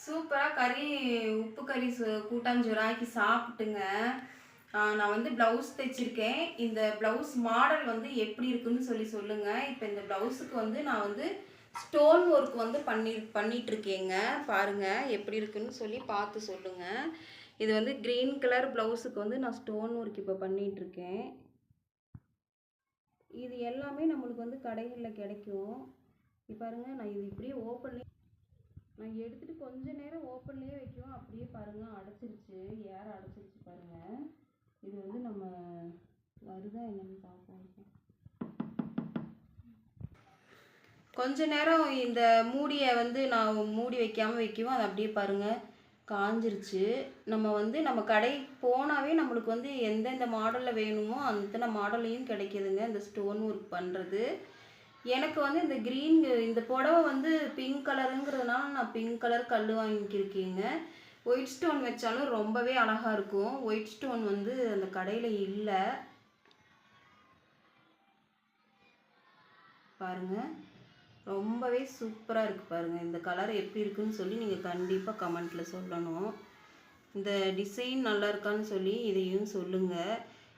சூப்பராக கறி உப்பு கறி கூட்டாஞ்சோறு ஆக்கி சாப்பிட்டுங்க. நான் வந்து ப்ளவுஸ் தைச்சிருக்கேன். இந்த ப்ளவுஸ் மாடல் வந்து எப்படி இருக்குன்னு சொல்லுங்கள். இப்போ இந்த ப்ளவுஸுக்கு வந்து நான் வந்து ஸ்டோன் ஒர்க் வந்து பண்ணிகிட்ருக்கேங்க. பாருங்கள் எப்படி இருக்குன்னு சொல்லி பார்த்து சொல்லுங்கள். இது வந்து க்ரீன் கலர் ப்ளவுஸுக்கு வந்து நான் ஸ்டோன் ஒர்க் இப்போ பண்ணிகிட்ருக்கேன். இது எல்லாமே நம்மளுக்கு வந்து கடைகளில் கிடைக்கும். இப்போ பாருங்கள், நான் இது இப்படியே ஓப்பன்லேயே நான் எடுத்துகிட்டு கொஞ்ச நேரம் ஓப்பன்லேயே வைக்கும். அப்படியே பாருங்கள் அடைச்சிருச்சு, ஏற அடைச்சிருச்சு பாருங்கள். இது வந்து நம்ம வருதா என்னன்னு பார்ப்போம். கொஞ்ச நேரம் இந்த மூடியை வந்து நான் மூடி வைக்காமல் வைக்கவும் அது அப்படியே பாருங்கள் காஞ்சிருச்சு. நம்ம கடைக்கு போனாவே நம்மளுக்கு வந்து எந்தெந்த மாடலில் வேணுமோ அத்தனை மாடல்லையும் கிடைக்கிதுங்க இந்த ஸ்டோன் ஒர்க் பண்ணுறது. எனக்கு வந்து இந்த புடவை வந்து பிங்க் கலருங்கிறதுனால நான் பிங்க் கலர் கல் வாங்கியிருக்கேங்க. ஒயிட் ஸ்டோன் வச்சாலும் ரொம்பவே அழகாக இருக்கும். ஒயிட் ஸ்டோன் வந்து அந்த கடையில் இல்லை. பாருங்கள், ரொம்பவே சூப்பராக இருக்குது பாருங்கள். இந்த கலர் எப்படி இருக்குன்னு சொல்லி நீங்கள் கண்டிப்பாக கமெண்ட்டில் சொல்லணும். இந்த டிசைன் நல்லா இருக்கான்னு சொல்லி இதையும் சொல்லுங்கள்.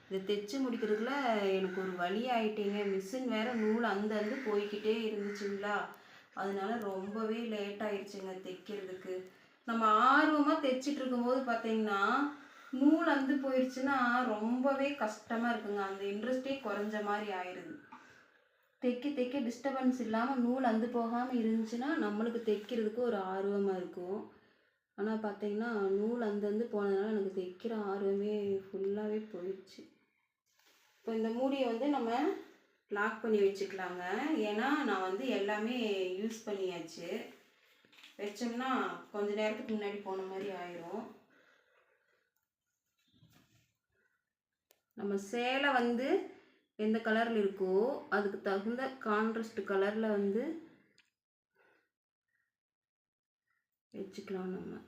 இதை தைச்சி முடிக்கிறதுக்குள்ள எனக்கு ஒரு வழி ஆகிட்டேங்க. மிஷின் வேறு நூல் அந்த போய்கிட்டே இருந்துச்சுங்களா, அதனால ரொம்பவே லேட் ஆயிடுச்சுங்க தைக்கிறதுக்கு. நம்ம ஆர்வமாக தைச்சிட்டு இருக்கும்போது பார்த்தீங்கன்னா நூல் போயிடுச்சுன்னா ரொம்பவே கஷ்டமாக இருக்குங்க. அந்த இன்ட்ரெஸ்டே குறைஞ்ச மாதிரி ஆயிடுது. தைக்க டிஸ்டர்பன்ஸ் இல்லாமல் நூல் போகாமல் இருந்துச்சுன்னா நம்மளுக்கு தைக்கிறதுக்கு ஒரு ஆர்வமாக இருக்கும். ஆனால் பார்த்தீங்கன்னா நூல் போனதுனால எனக்கு தைக்கிற ஆர்வமே ஃபுல்லாகவே போயிடுச்சு. இப்போ இந்த மூடியை வந்து நம்ம லாக் பண்ணி வச்சுக்கலாங்க. ஏன்னா நான் வந்து எல்லாமே யூஸ் பண்ணியாச்சு. வச்சோம்னா கொஞ்ச நேரத்துக்கு முன்னாடி போன மாதிரி ஆயிரும். நம்ம சேலை வந்து எந்த கலரில் இருக்கோ அதுக்கு தகுந்த கான்ட்ராஸ்ட் கலரில் வந்து வச்சுக்கலாம். நம்ம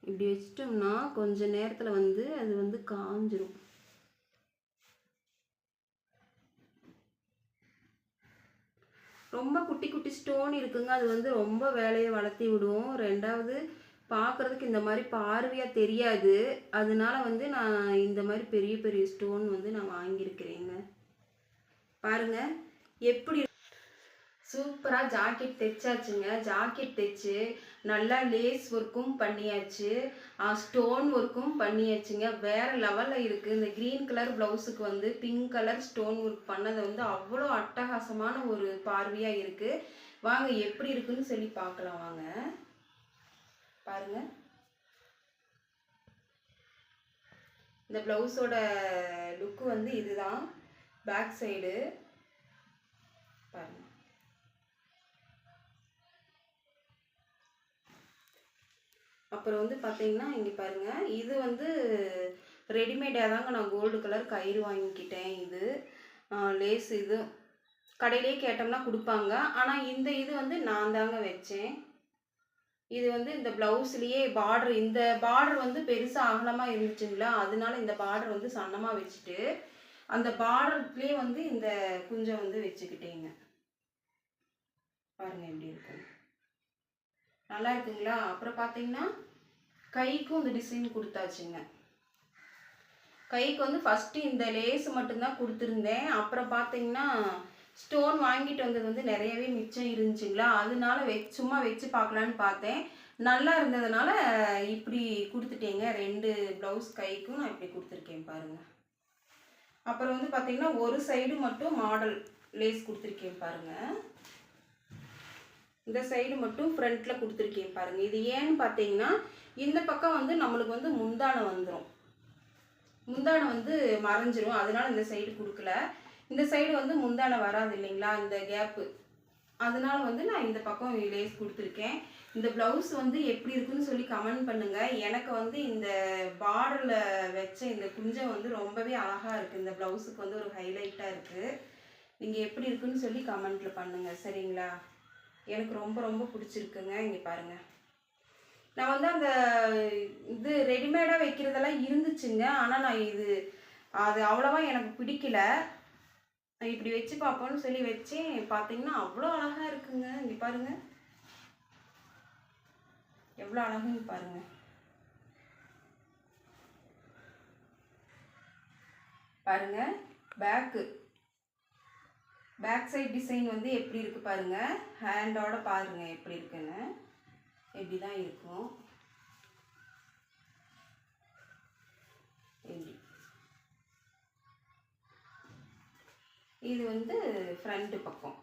இப்படி வச்சிட்டோம்னா கொஞ்ச நேரத்தில் வந்து அது வந்து காஞ்சிரும். ரொம்ப குட்டி குட்டி ஸ்டோன் இருக்குங்க. அது வந்து ரொம்ப வேலையை வளர்த்தி விடும். ரெண்டாவது பார்க்குறதுக்கு இந்த மாதிரி பார்வையாக தெரியாது. அதனால வந்து நான் இந்த மாதிரி பெரிய பெரிய ஸ்டோன் வந்து நான் வாங்கியிருக்கிறேங்க. பாருங்கள் எப்படி சூப்பராக ஜாக்கெட் தைச்சாச்சுங்க. ஜாக்கெட் தைச்சு நல்லா லேஸ் ஒர்க்கும் பண்ணியாச்சு, ஸ்டோன் ஒர்க்கும் பண்ணியாச்சுங்க. வேறு லெவலில் இருக்குது. இந்த க்ரீன் கலர் ப்ளவுஸுக்கு வந்து பிங்க் கலர் ஸ்டோன் ஒர்க் பண்ணதை வந்து அவ்வளோ அட்டகாசமான ஒரு பார்வையாக இருக்குது. வாங்க எப்படி இருக்குன்னு சொல்லி பார்க்கலாம் வாங்க. பாருங்கள், இந்த ப்ளவுஸோட லுக்கு வந்து இதுதான். பேக் சைடு பாருங்கள். அப்புறம் வந்து பார்த்தீங்கன்னா இங்கே பாருங்கள், இது வந்து ரெடிமேடாக தாங்க நான் கோல்டு கலர் கயிறு வாங்கிக்கிட்டேன். இது லேஸ் இது கடையிலே கேட்டோம்னா கொடுப்பாங்க. ஆனால் இது வந்து நான் தாங்க வச்சேன். இது வந்து இந்த ப்ளவுஸ்லேயே பார்டர், இந்த பார்டர் வந்து பெருசாக அகலமாக இருந்துச்சுங்களா, அதனால இந்த பார்டர் வந்து சன்னமாக வச்சுட்டு அந்த பார்டர்லேயே வந்து இந்த குஞ்சம் வந்து வச்சுக்கிட்டேங்க. பாருங்கள் எப்படி இருக்கு, நல்லா இருக்குங்களா. அப்புறம் பார்த்தீங்கன்னா கைக்கும் இந்த டிசைன் கொடுத்தாச்சுங்க. கைக்கு வந்து ஃபஸ்ட்டு இந்த லேஸ் மட்டும்தான் கொடுத்துருந்தேன். அப்புறம் பார்த்தீங்கன்னா ஸ்டோன் வாங்கிட்டு வந்தது வந்து நிறையவே மிச்சம் இருந்துச்சுங்களா, அதனால சும்மா வச்சு பார்க்கலான்னு பார்த்தேன். நல்லா இருந்ததுனால இப்படி கொடுத்துட்டேங்க. 2 ப்ளவுஸ் கைக்கும் நான் இப்படி கொடுத்துருக்கேன் பாருங்கள். அப்புறம் வந்து பார்த்தீங்கன்னா ஒரு சைடு மட்டும் மாடல் லேஸ் கொடுத்துருக்கேன் பாருங்கள். இந்த சைடு மட்டும் ஃப்ரண்ட்டில் கொடுத்துருக்கேன் பாருங்கள். இது ஏன்னு பார்த்தீங்கன்னா இந்த பக்கம் வந்து நம்மளுக்கு வந்து முந்தானை வந்துடும், முந்தானை வந்து மறைஞ்சிரும். அதனால இந்த சைடு கொடுக்கல. இந்த சைடு வந்து முந்தானை வராது இல்லைங்களா, இந்த கேப்பு, அதனால வந்து நான் இந்த பக்கம் லேஸ் கொடுத்துருக்கேன். இந்த ப்ளவுஸ் வந்து எப்படி இருக்குன்னு சொல்லி கமெண்ட் பண்ணுங்கள். எனக்கு வந்து இந்த பார்டரில் வச்ச இந்த குஞ்சம் வந்து ரொம்பவே அழகாக இருக்குது. இந்த ப்ளவுஸுக்கு வந்து ஒரு ஹைலைட்டாக இருக்குது. நீங்கள் எப்படி இருக்குன்னு சொல்லி கமெண்ட்டில் பண்ணுங்கள் சரிங்களா. எனக்கு ரொம்ப ரொம்ப பிடிச்சிருக்குங்க. இங்கே பாருங்கள், நான் வந்து அந்த இது ரெடிமேடாக வைக்கிறதெல்லாம் இருந்துச்சுங்க. ஆனால் நான் அது அவ்வளோவா எனக்கு பிடிக்கல. நான் இப்படி வச்சு பார்ப்போன்னு சொல்லி வச்சேன். பார்த்தீங்கன்னா அவ்வளோ அழகாக இருக்குங்க. இங்கே பாருங்கள், எவ்வளோ அழகுன்னு பாருங்க. பாருங்க பேக் சைட் டிசைன் வந்து எப்படி இருக்கு பாருங்க. ஹேண்டோட பாருங்க எப்படி இருக்குன்னு. இப்படி தான் இருக்கும். இது வந்து ஃப்ரண்ட் பக்கம்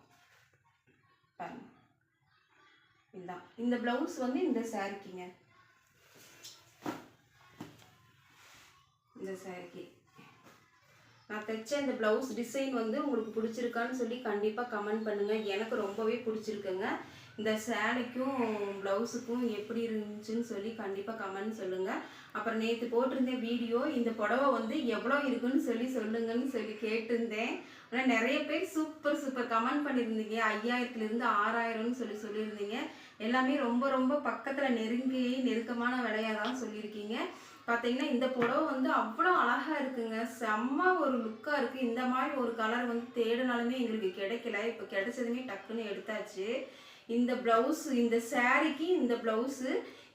பாருங்க. இதுதான் இந்த ப்ளவுஸ் வந்து இந்த சாரிக்குங்க. இந்த சாரிக்கு நான் தைச்ச இந்த ப்ளவுஸ் டிசைன் வந்து உங்களுக்கு பிடிச்சிருக்கான்னு சொல்லி கண்டிப்பாக கமெண்ட் பண்ணுங்கள். எனக்கு ரொம்பவே பிடிச்சிருக்குங்க. இந்த சேலைக்கும் ப்ளவுஸுக்கும் எப்படி இருந்துச்சுன்னு சொல்லி கண்டிப்பாக கமெண்ட் சொல்லுங்கள். அப்புறம் நேற்று போட்டிருந்தேன் வீடியோ, இந்த புடவை வந்து எவ்வளோ இருக்குன்னு சொல்லி சொல்லுங்கன்னு சொல்லி கேட்டிருந்தேன். ஆனால் நிறைய பேர் சூப்பர் கமெண்ட் பண்ணியிருந்தீங்க. 5000லேருந்து 6000ன்னு சொல்லியிருந்தீங்க. எல்லாமே ரொம்ப ரொம்ப பக்கத்தில் நெருக்கமான விலையாக தான் சொல்லியிருக்கீங்க. பார்த்தீங்கன்னா இந்த புடவை வந்து அவ்வளோ அழகாக இருக்குங்க. செம்ம ஒரு லுக்காக இருக்குது. இந்த மாதிரி ஒரு கலர் வந்து தேடினாலுமே எங்களுக்கு கிடைக்கல. இப்போ கிடைச்சதுமே டக்குன்னு எடுத்தாச்சு. இந்த ப்ளவுஸு, இந்த சாரீக்கு இந்த ப்ளவுஸு,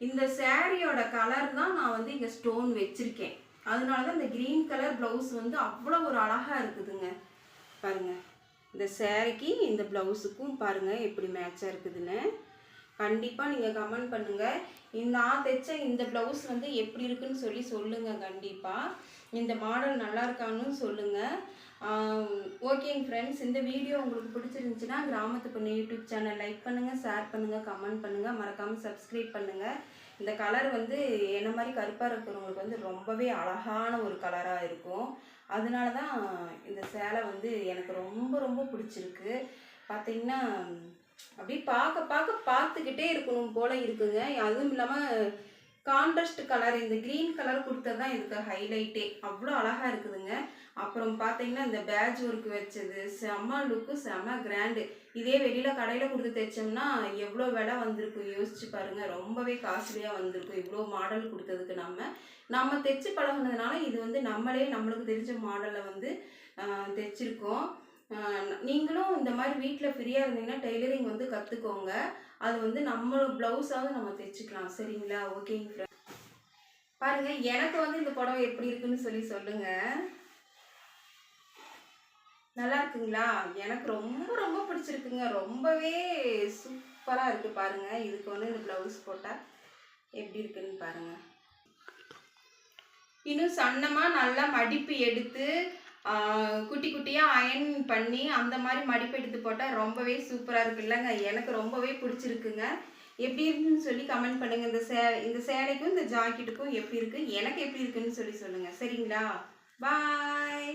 இந்த சாரியோட கலர் தான் நான் வந்து இங்கே ஸ்டோன் வச்சுருக்கேன். அதனால தான் இந்த க்ரீன் கலர் ப்ளவுஸ் வந்து அவ்வளோ ஒரு அழகாக இருக்குதுங்க. பாருங்கள், இந்த சாரீக்கு இந்த ப்ளவுஸுக்கும் பாருங்கள் எப்படி மேட்சாக இருக்குதுன்னு. கண்டிப்பாக நீங்கள் கமெண்ட் பண்ணுங்கள். நான் தைச்ச இந்த ப்ளவுஸ் வந்து எப்படி இருக்குன்னு சொல்லி சொல்லுங்கள். கண்டிப்பாக இந்த மாடல் நல்லா இருக்கான்னு சொல்லுங்கள். ஓகேங்க ஃப்ரெண்ட்ஸ், இந்த வீடியோ உங்களுக்கு பிடிச்சிருந்துச்சுன்னா கிராமத்து பொண்ணு யூடியூப் சேனல் லைக் பண்ணுங்கள், ஷேர் பண்ணுங்கள், கமெண்ட் பண்ணுங்கள், மறக்காமல் சப்ஸ்கிரைப் பண்ணுங்கள். இந்த கலர் வந்து என்ன மாதிரி கருப்பாக இருக்கிறவங்களுக்கு வந்து ரொம்பவே அழகான ஒரு கலராக இருக்கும். அதனால தான் இந்த சேலை வந்து எனக்கு ரொம்ப ரொம்ப பிடிச்சிருக்கு. பார்த்திங்கன்னா அப்படி பார்த்துக்கிட்டே இருக்கணும் போல் இருக்குங்க. அதுவும் இல்லாமல் கான்ட்ராஸ்ட் கலர், இந்த க்ரீன் கலர் கொடுத்தது தான் இதுக்கு ஹைலைட்டே. அவ்வளோ அழகாக இருக்குதுங்க. அப்புறம் பார்த்தீங்கன்னா இந்த பேட்ச் ஒர்க் வச்சது செம்ம லுக்கு, செம்ம கிராண்டு. இதே வெளியில் கடையில் கொடுத்து தைச்சோம்னா எவ்வளோ விலை வந்திருக்கும் யோசிச்சு பாருங்கள். ரொம்பவே காஸ்ட்லியாக வந்திருக்கும் இவ்வளோ மாடல் கொடுத்ததுக்கு. நம்ம தைச்சு பழகுனதுனால இது வந்து நம்மளுக்கு தெரிஞ்ச மாடலில் வந்து தைச்சிருக்கோம். நீங்களும் இந்த மாதிரி வீட்டில் ஃப்ரீயாக இருந்தீங்கன்னா டெய்லரிங் வந்து கற்றுக்கோங்க. அது வந்து நம்ம ப்ளவுஸாவது நம்ம தைச்சிக்கலாம். சரிங்களா? ஓகேங்க ஃப்ரெண்ட், பாருங்கள் எனக்கு வந்து இந்த புடவை எப்படி இருக்குன்னு சொல்லி சொல்லுங்கள். நல்லா இருக்குங்களா? எனக்கு ரொம்ப ரொம்ப பிடிச்சிருக்குங்க. ரொம்பவே சூப்பராக இருக்குது. பாருங்கள், இதுக்கு வந்து இந்த ப்ளவுஸ் போட்டால் எப்படி இருக்குன்னு பாருங்கள். இன்னும் சன்னமாக நல்லா மடிப்பு எடுத்து குட்டி குட்டியாக அயன் பண்ணி அந்த மாதிரி மடிப்பு எடுத்து போட்டால் ரொம்பவே சூப்பராக இருக்கு இல்லைங்க? எனக்கு ரொம்பவே பிடிச்சிருக்குங்க. எப்படி இருக்குன்னு சொல்லி கமெண்ட் பண்ணுங்கள். இந்த சேலைக்கும் இந்த ஜாக்கெட்டுக்கும் எப்படி இருக்குது, எனக்கு எப்படி இருக்குன்னு சொல்லி சொல்லுங்கள். சரிங்களா? பாய்.